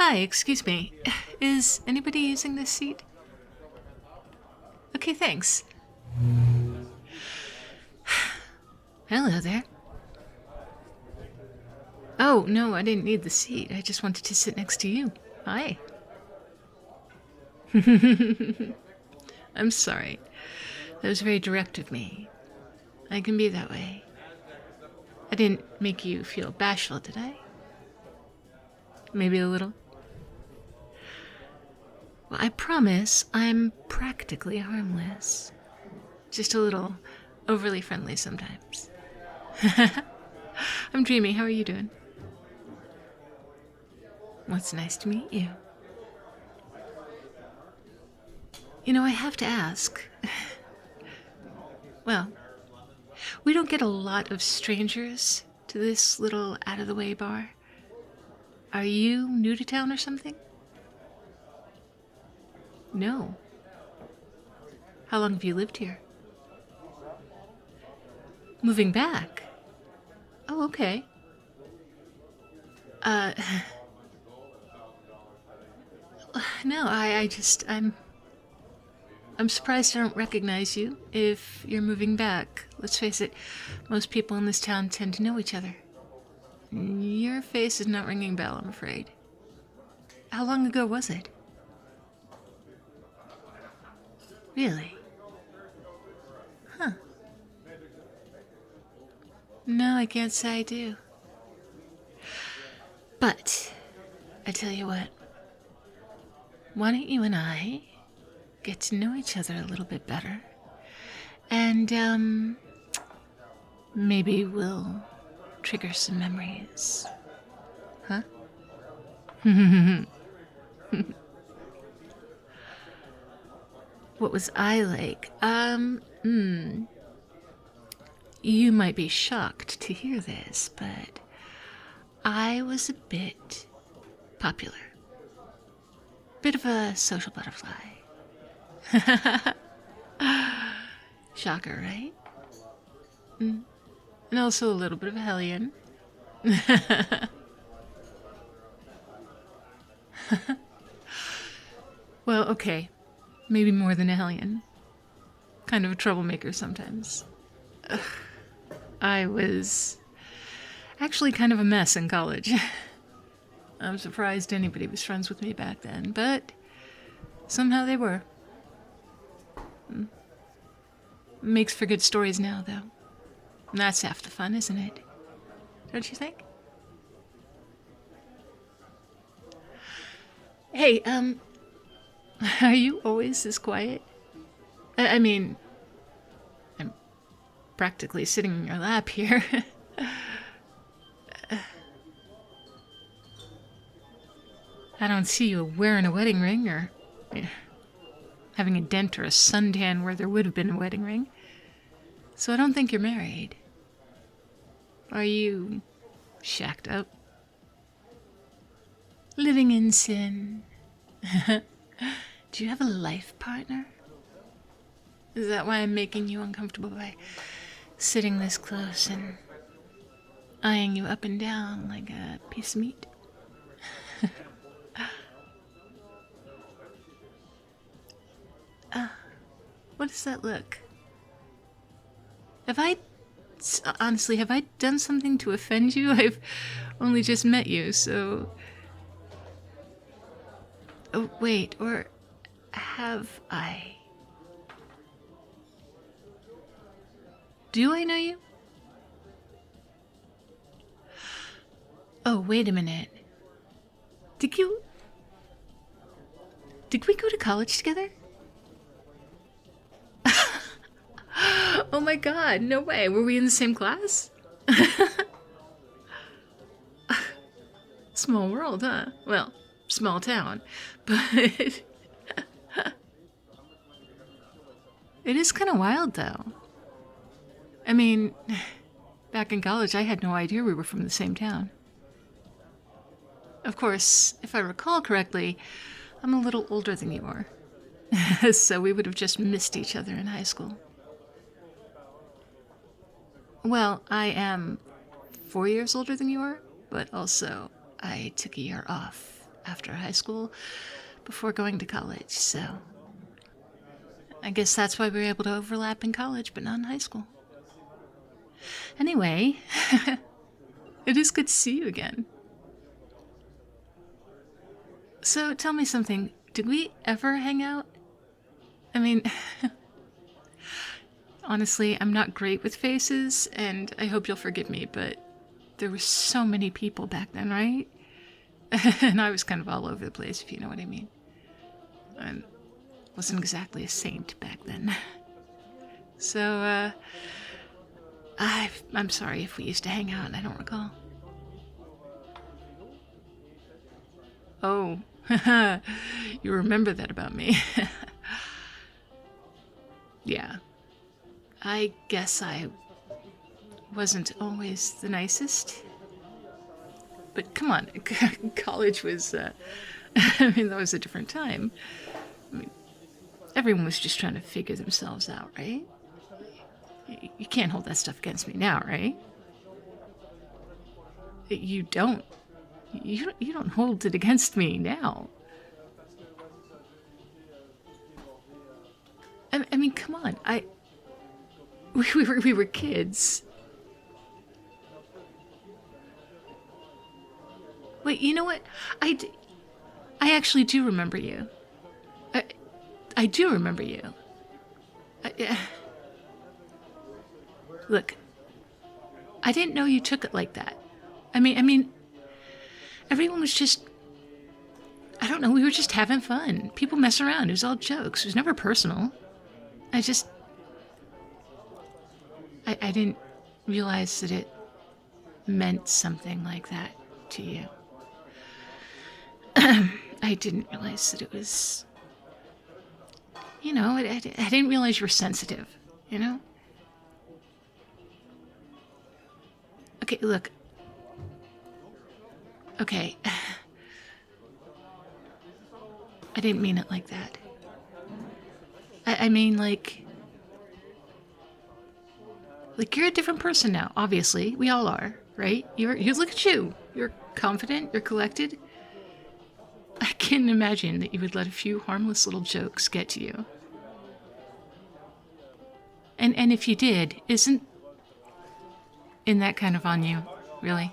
Hi, excuse me. Is anybody using this seat? Okay, thanks. Hello there. Oh, no, I didn't need the seat. I just wanted to sit next to you. Hi. I'm sorry. That was very direct of me. I can be that way. I didn't make you feel bashful, did I? Maybe a little? Well, I promise I'm practically harmless. Just a little overly friendly sometimes. I'm dreamy. How are you doing? Well, it's nice to meet you. You know, I have to ask. Well, we don't get a lot of strangers to this little out-of-the-way bar. Are you new to town or something? No. How long have you lived here? Moving back? Oh, okay. Uh, no, I'm surprised I don't recognize you if you're moving back. Let's face it, most people in this town tend to know each other. Your face is not ringing a bell, I'm afraid. How long ago was it? Really? Huh. No, I can't say I do. But, I tell you what. Why don't you and I get to know each other a little bit better? And, maybe we'll trigger some memories. Huh? What was I like? You might be shocked to hear this, but I was a bit popular. Bit of a social butterfly. Shocker, right? And also a little bit of a hellion. Well, okay. Maybe more than a hellion. Kind of a troublemaker sometimes. I was actually kind of a mess in college. I'm surprised anybody was friends with me back then, but somehow they were. Makes for good stories now, though. And that's half the fun, isn't it? Don't you think? Hey, are you always this quiet? I mean, I'm practically sitting in your lap here. I don't see you wearing a wedding ring or having a dent or a suntan where there would have been a wedding ring. So I don't think you're married. Are you shacked up? Living in sin? Do you have a life partner? Is that why I'm making you uncomfortable by sitting this close and eyeing you up and down like a piece of meat? What does that look? Honestly, have I done something to offend you? I've only just met you, so... Oh, wait, or have I? Do I know you? Oh, wait a minute. Did we go to college together? Oh my god, no way. Were we in the same class? Small world, huh? Well, small town. But it is kind of wild, though. I mean, back in college, I had no idea we were from the same town. Of course, if I recall correctly, I'm a little older than you are. So we would have just missed each other in high school. Well, I am 4 years older than you are, but also I took a year off after high school before going to college, so I guess that's why we were able to overlap in college, but not in high school. Anyway, it is good to see you again. So tell me something. Did we ever hang out? I mean, honestly, I'm not great with faces, and I hope you'll forgive me, but there were so many people back then, right? And I was kind of all over the place, if you know what I mean. I wasn't exactly a saint back then. So, I'm sorry if we used to hang out and I don't recall. Oh, you remember that about me. Yeah. I guess I wasn't always the nicest. But come on, college was, I mean, that was a different time. I mean, everyone was just trying to figure themselves out, right? You can't hold that stuff against me now, right? You don't. You don't hold it against me now. I mean, come on. We were kids. Wait, you know what? I actually do remember you. I do remember you. Look, I didn't know you took it like that. I mean, everyone was just, I don't know, we were just having fun. People mess around. It was all jokes. It was never personal. I didn't realize that it meant something like that to you. I didn't realize that it was, you know, I didn't realize you were sensitive, you know? Okay, look. Okay. I didn't mean it like that. I mean, like, you're a different person now, obviously. We all are, right? You look at you. You're confident, you're collected. I can't imagine that you would let a few harmless little jokes get to you. And if you did, isn't that kind of on you, really?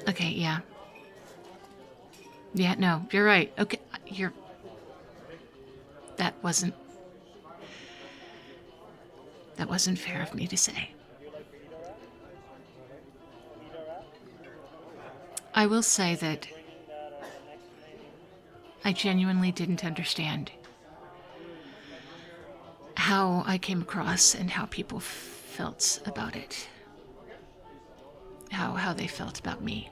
Okay, yeah. Yeah, no, you're right. Okay, that wasn't fair of me to say. I will say that I genuinely didn't understand how I came across and how people felt about it. How they felt about me.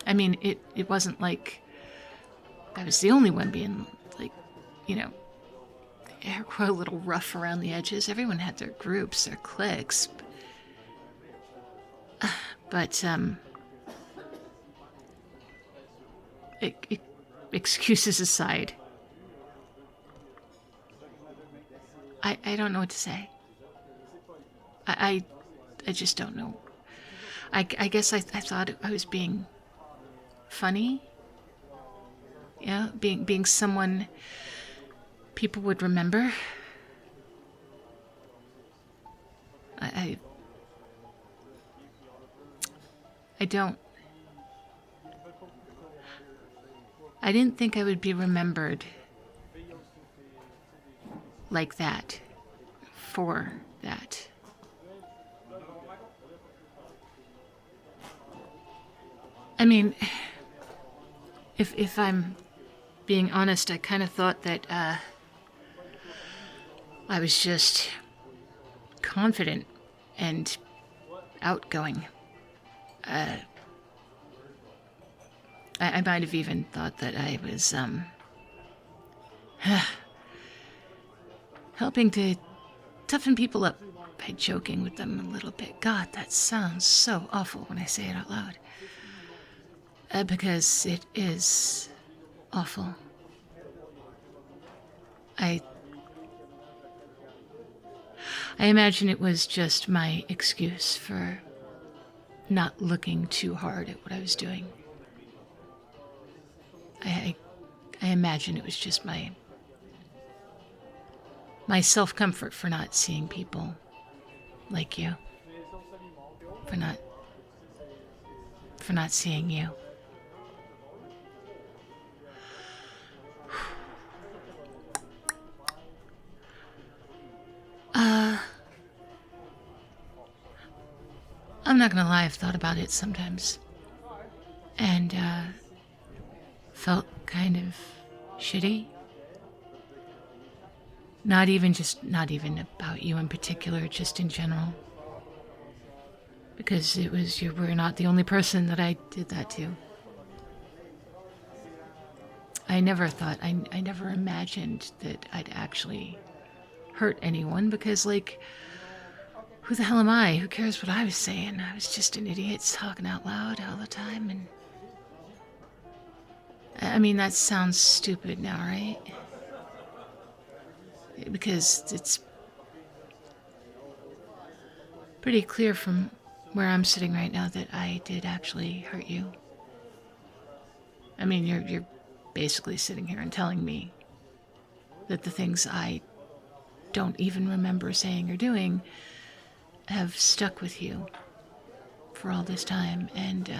I mean, it wasn't like I was the only one being, like, you know, a little rough around the edges. Everyone had their groups, their cliques. But, excuses aside, I don't know what to say. I just don't know. I guess I thought I was being funny. Yeah, being someone people would remember. I didn't think I would be remembered like that, for that. I mean, if I'm being honest, I kind of thought that I was just confident and outgoing. I might have even thought that I was helping to toughen people up by joking with them a little bit. God, that sounds so awful when I say it out loud. Because it is awful. I I imagine it was just my excuse for not looking too hard at what I was doing. I imagine it was just my self-comfort for not seeing people like you, for not seeing you. I'm not gonna lie, I've thought about it sometimes. And, felt kind of shitty. Not even about you in particular, just in general. Because you were not the only person that I did that to. I never imagined that I'd actually hurt anyone because, like, who the hell am I? Who cares what I was saying? I was just an idiot talking out loud all the time, and I mean, that sounds stupid now, right? Because it's pretty clear from where I'm sitting right now that I did actually hurt you. I mean, you're basically sitting here and telling me that the things I don't even remember saying or doing have stuck with you for all this time, and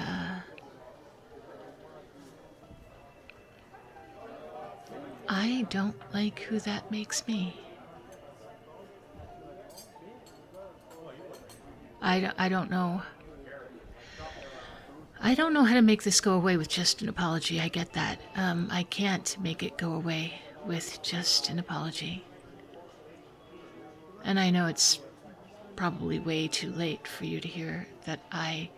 I don't like who that makes me. I don't know. I don't know how to make this go away with just an apology. I get that. I can't make it go away with just an apology. And I know it's probably way too late for you to hear that I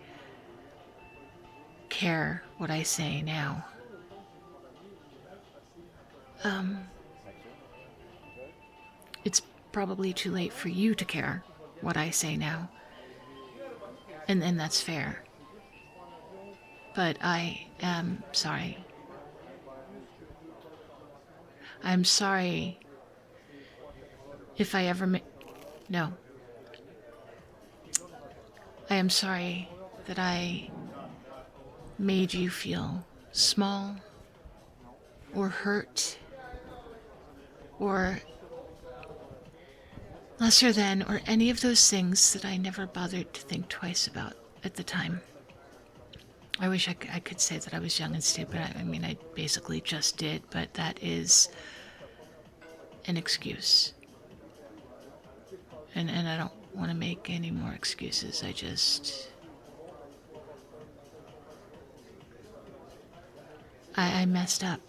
care what I say now. It's probably too late for you to care what I say now. And that's fair. But I am sorry. I'm sorry if I ever No. I am sorry that I made you feel small or hurt or lesser than, or any of those things that I never bothered to think twice about at the time. I wish I could say that I was young and stupid. I mean, I basically just did, but that is an excuse. And I don't want to make any more excuses. I messed up.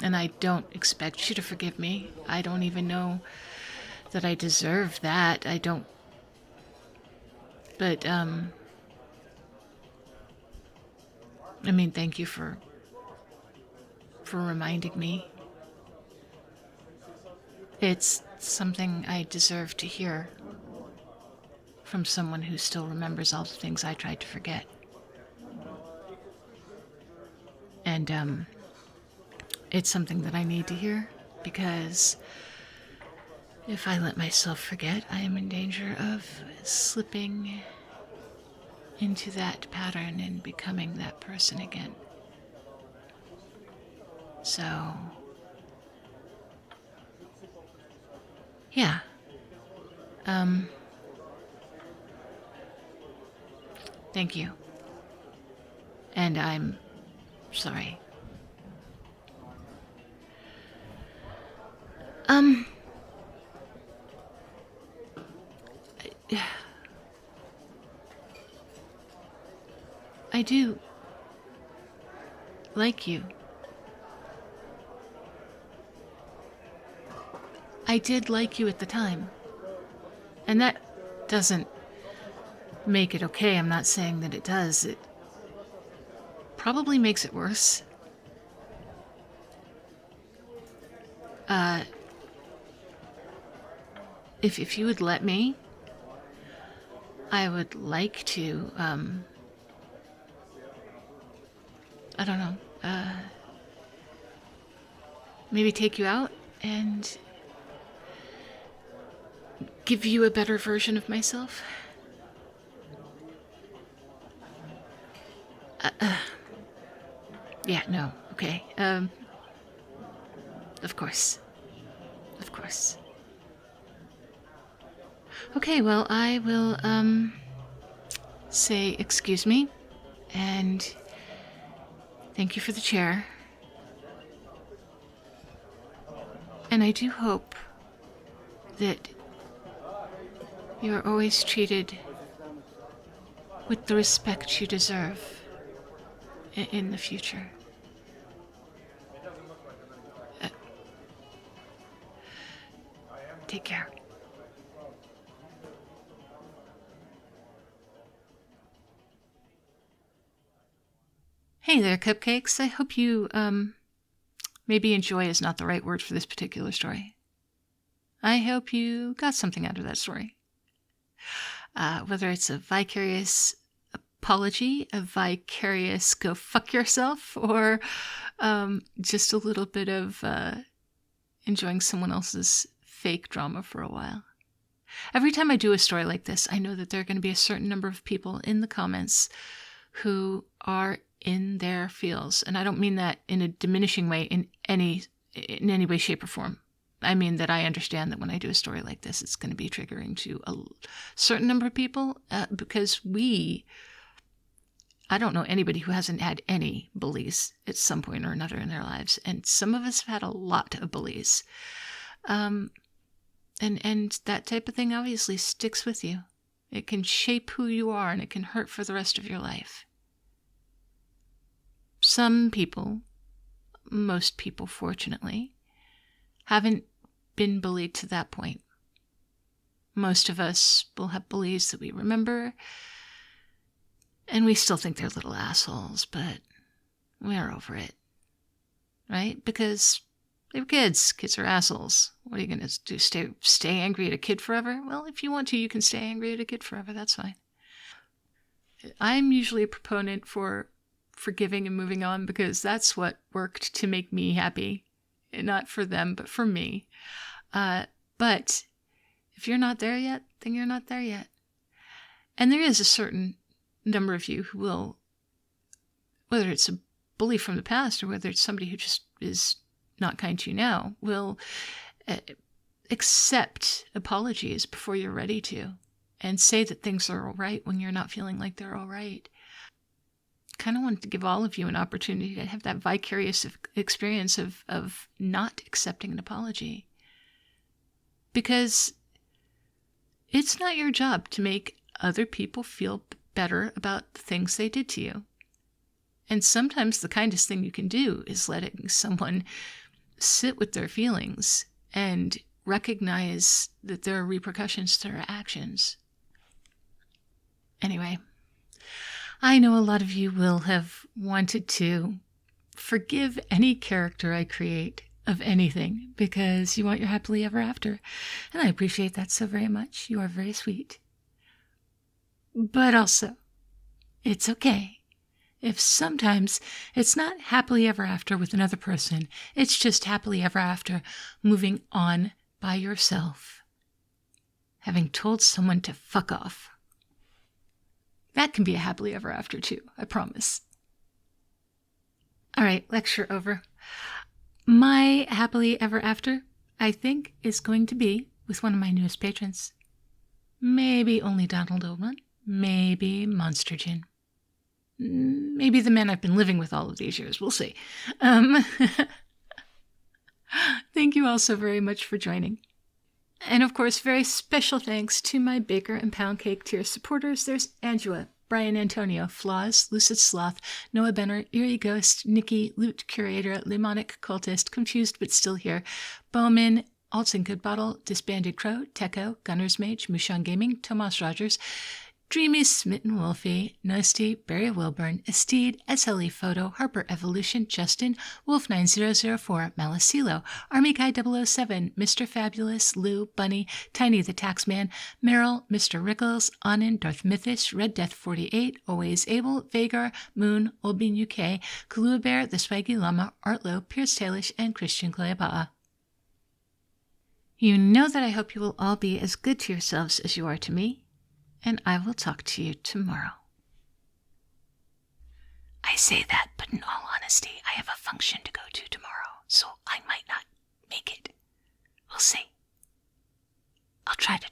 And I don't expect you to forgive me. I don't even know that I deserve that. I don't. But, I mean, thank you for reminding me. It's something I deserve to hear from someone who still remembers all the things I tried to forget. And, it's something that I need to hear, because if I let myself forget, I am in danger of slipping into that pattern and becoming that person again. So, yeah. Thank you. And I'm sorry. I do like you. I did like you at the time. And that doesn't make it okay. I'm not saying that it does. It probably makes it worse. If you would let me, I would like to, I don't know, maybe take you out and give you a better version of myself. Yeah, no, okay. Of course. Of course. Okay, well, I will, say excuse me, and thank you for the chair. And I do hope that you're always treated with the respect you deserve in the future. Take care. Hey there, Cupcakes. I hope you, maybe enjoy is not the right word for this particular story. I hope you got something out of that story. Whether it's a vicarious apology, a vicarious go fuck yourself, or just a little bit of enjoying someone else's fake drama for a while. Every time I do a story like this, I know that there are going to be a certain number of people in the comments who are in their feels. And I don't mean that in a diminishing way in any way, shape, or form. I mean that I understand that when I do a story like this, it's going to be triggering to a certain number of people because I don't know anybody who hasn't had any bullies at some point or another in their lives. And some of us have had a lot of bullies. And that type of thing obviously sticks with you. It can shape who you are and it can hurt for the rest of your life. Some people, most people fortunately, haven't been bullied to that point. Most of us will have bullies that we remember, and we still think they're little assholes, but we're over it, right? Because they were kids. Kids are assholes. What are you going to do, stay angry at a kid forever? Well, if you want to, you can stay angry at a kid forever. That's fine. I'm usually a proponent for forgiving and moving on because that's what worked to make me happy. Not for them, but for me. But if you're not there yet, then you're not there yet. And there is a certain number of you who will, whether it's a bully from the past or whether it's somebody who just is not kind to you now, will accept apologies before you're ready to and say that things are all right when you're not feeling like they're all right. Kind of wanted to give all of you an opportunity to have that vicarious experience of not accepting an apology. Because it's not your job to make other people feel better about the things they did to you. And sometimes the kindest thing you can do is letting someone sit with their feelings and recognize that there are repercussions to their actions. Anyway, I know a lot of you will have wanted to forgive any character I create of anything because you want your happily ever after. And I appreciate that so very much. You are very sweet. But also, it's okay if sometimes it's not happily ever after with another person. It's just happily ever after moving on by yourself, having told someone to fuck off. That can be a happily ever after too, I promise. All right, lecture over. My happily ever after, I think, is going to be with one of my newest patrons. Maybe only Donald Oldman. Maybe Monster Gin. Maybe the man I've been living with all of these years. We'll see. Thank you all so very much for joining. And of course, very special thanks to my Baker and Pound Cake tier supporters. There's Angela, Brian Antonio, Flaws, Lucid Sloth, Noah Benner, Eerie Ghost, Nikki, Loot Curator, Lemonic Cultist, Confused But Still Here, Bowman, Alts and Good Bottle, Disbanded Crow, Techo, Gunner's Mage, Mushan Gaming, Tomas Rogers, Dreamy Smitten Wolfie, Nasty, Barry Wilburn, Esteed, SLE Photo, Harper Evolution, Justin, Wolf9004, Malicilo, Army Guy 007, Mr. Fabulous, Lou, Bunny, Tiny the Taxman, Meryl, Mr. Rickles, Anin, Darth Mythis, Red Death 48, Always Able, Vagar, Moon, Olbin UK, Kalua Bear, The Swaggy Llama, Artlo, Pierce Tailish, and Christian Cleopa'a. You know that I hope you will all be as good to yourselves as you are to me, and I will talk to you tomorrow. I say that, but in all honesty, I have a function to go to tomorrow, so I might not make it. We'll see. I'll try to